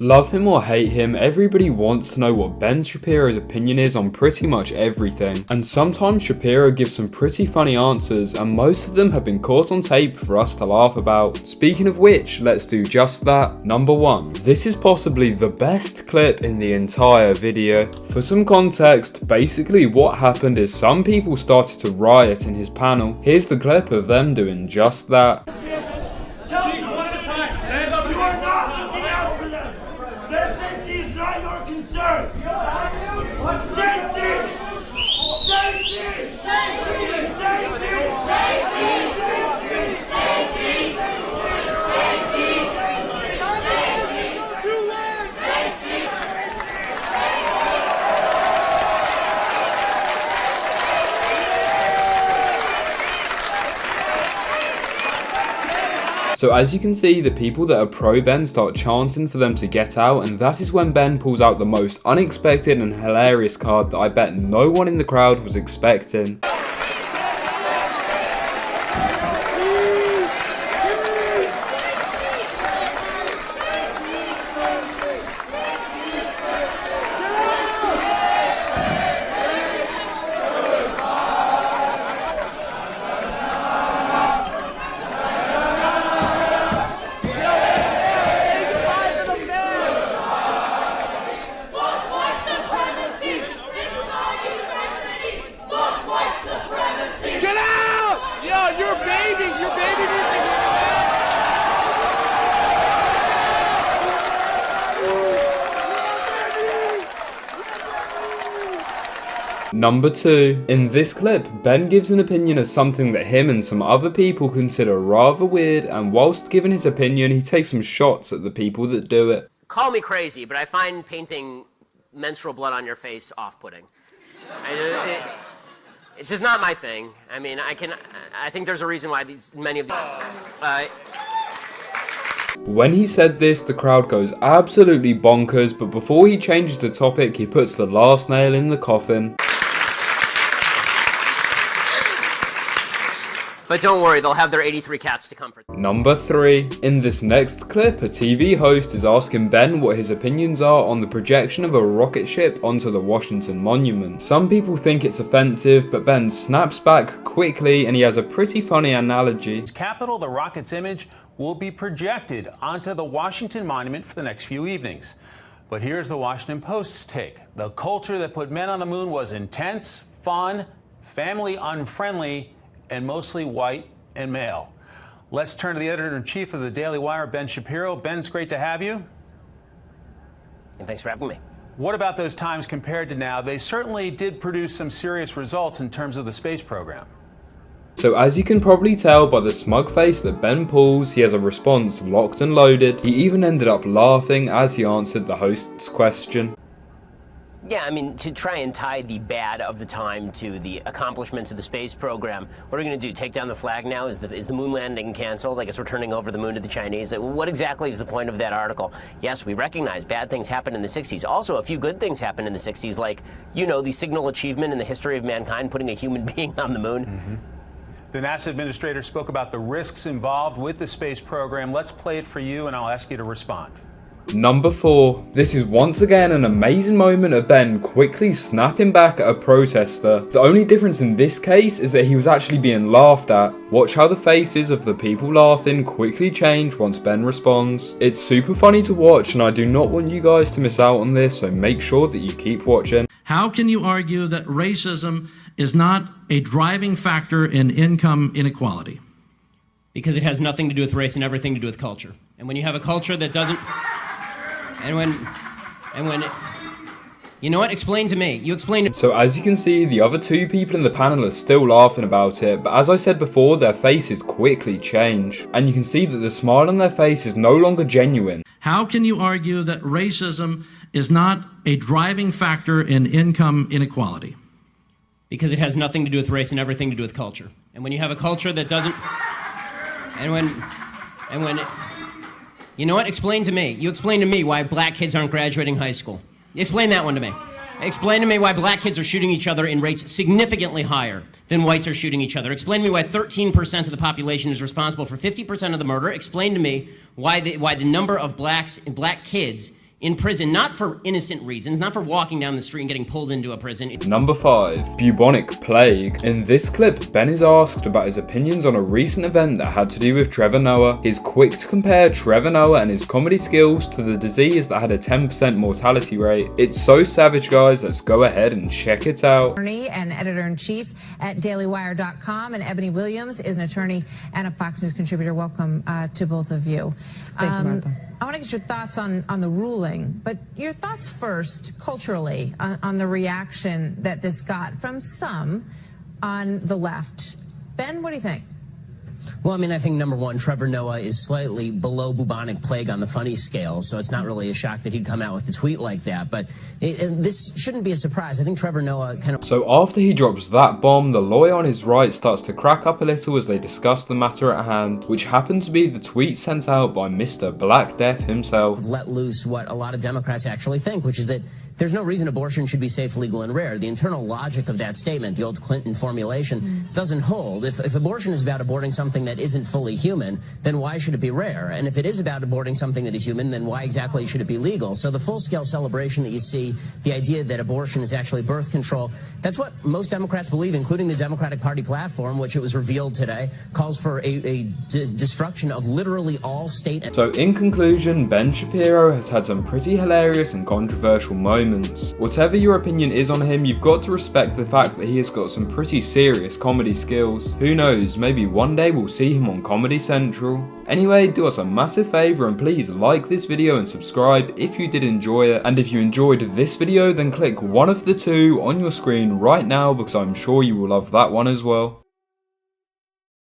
Love him or hate him, everybody wants to know what Ben Shapiro's opinion is on pretty much everything. And sometimes Shapiro gives some pretty funny answers, and most of them have been caught on tape for us to laugh about. Speaking of which, let's do just that. Number 1. This is possibly the best clip in the entire video. For some context, basically what happened is some people started to riot in his panel. Here's the clip of them doing just that. So as you can see, the people that are pro Ben start chanting for them to get out, and that is when Ben pulls out the most unexpected and hilarious card that I bet no one in the crowd was expecting. Number 2. In this clip, Ben gives an opinion of something that him and some other people consider rather weird, and whilst giving his opinion, he takes some shots at the people that do it. Call me crazy, but I find painting menstrual blood on your face off-putting. It's just not my thing. I mean, I think there's a reason why many of these... When he said this, the crowd goes absolutely bonkers, but before he changes the topic, he puts the last nail in the coffin. But don't worry, they'll have their 83 cats to comfort them. Number 3. In this next clip, a TV host is asking Ben what his opinions are on the projection of a rocket ship onto the Washington Monument. Some people think it's offensive, but Ben snaps back quickly and he has a pretty funny analogy. Capitol, the rocket's image will be projected onto the Washington Monument for the next few evenings. But here's the Washington Post's take. The culture that put men on the moon was intense, fun, family unfriendly, and mostly white and male. Let's turn to the editor-in-chief of the Daily Wire, Ben Shapiro. Ben, it's great to have you. And thanks for having me. What about those times compared to now? They certainly did produce some serious results in terms of the space program. So as you can probably tell by the smug face that Ben pulls, he has a response locked and loaded. He even ended up laughing as he answered the host's question. Yeah, I mean, to try and tie the bad of the time to the accomplishments of the space program, what are we going to do? Take down the flag now? Is the moon landing canceled? I guess we're turning over the moon to the Chinese. What exactly is the point of that article? Yes, we recognize bad things happened in the 60s. Also, a few good things happened in the 60s, like, you know, the signal achievement in the history of mankind, putting a human being on the moon. Mm-hmm. The NASA administrator spoke about the risks involved with the space program. Let's play it for you, and I'll ask you to respond. Number 4. This is once again an amazing moment of Ben quickly snapping back at a protester. The only difference in this case is that he was actually being laughed at. Watch how the faces of the people laughing quickly change once Ben responds. It's super funny to watch, and I do not want you guys to miss out on this, so make sure that you keep watching. How can you argue that racism is not a driving factor in income inequality? Because it has nothing to do with race and everything to do with culture. And when you have a culture that doesn't... And when you know what? Explain to me. You explain to... So as you can see, the other two people in the panel are still laughing about it, but as I said before, their faces quickly change. And you can see that the smile on their face is no longer genuine. How can you argue that racism is not a driving factor in income inequality? Because it has nothing to do with race and everything to do with culture. And when you have a culture that doesn't... You know what? Explain to me. You explain to me why black kids aren't graduating high school. Explain that one to me. Explain to me why black kids are shooting each other in rates significantly higher than whites are shooting each other. Explain to me why 13% of the population is responsible for 50% of the murder. Explain to me why the number of black kids in prison, not for innocent reasons, not for walking down the street and getting pulled into a prison. Number 5. Bubonic plague. In this clip, Ben is asked about his opinions on a recent event that had to do with Trevor Noah. He's quick to compare Trevor Noah and his comedy skills to the disease that had a 10% mortality rate. It's so savage, guys. Let's go ahead and check it out. Attorney and editor-in-chief at dailywire.com, and Ebony Williams is an attorney and a Fox News contributor. Welcome to both of you. Thank you, Martha. I want to get your thoughts on the ruling, but your thoughts first, culturally, on the reaction that this got from some on the left. Ben, what do you think? Well, I mean, I think number one, Trevor Noah is slightly below bubonic plague on the funny scale, so it's not really a shock that he'd come out with a tweet like that. But this shouldn't be a surprise. I think Trevor Noah kind of... So after he drops that bomb, the lawyer on his right starts to crack up a little as they discuss the matter at hand, which happened to be the tweet sent out by Mr. Black Death himself. let loose what a lot of Democrats actually think, which is that there's no reason abortion should be safe, legal, and rare. The internal logic of that statement, the old Clinton formulation, doesn't hold. If abortion is about aborting something that isn't fully human, then why should it be rare? And if it is about aborting something that is human, then why exactly should it be legal? So the full-scale celebration that you see, the idea that abortion is actually birth control, that's what most Democrats believe, including the Democratic Party platform, which it was revealed today, calls for a destruction of literally all state... So in conclusion, Ben Shapiro has had some pretty hilarious and controversial moments. Whatever your opinion is on him, you've got to respect the fact that he has got some pretty serious comedy skills. Who knows, maybe one day we'll see him on Comedy Central. Anyway, do us a massive favour and please like this video and subscribe if you did enjoy it. And if you enjoyed this video, then click one of the two on your screen right now because I'm sure you will love that one as well.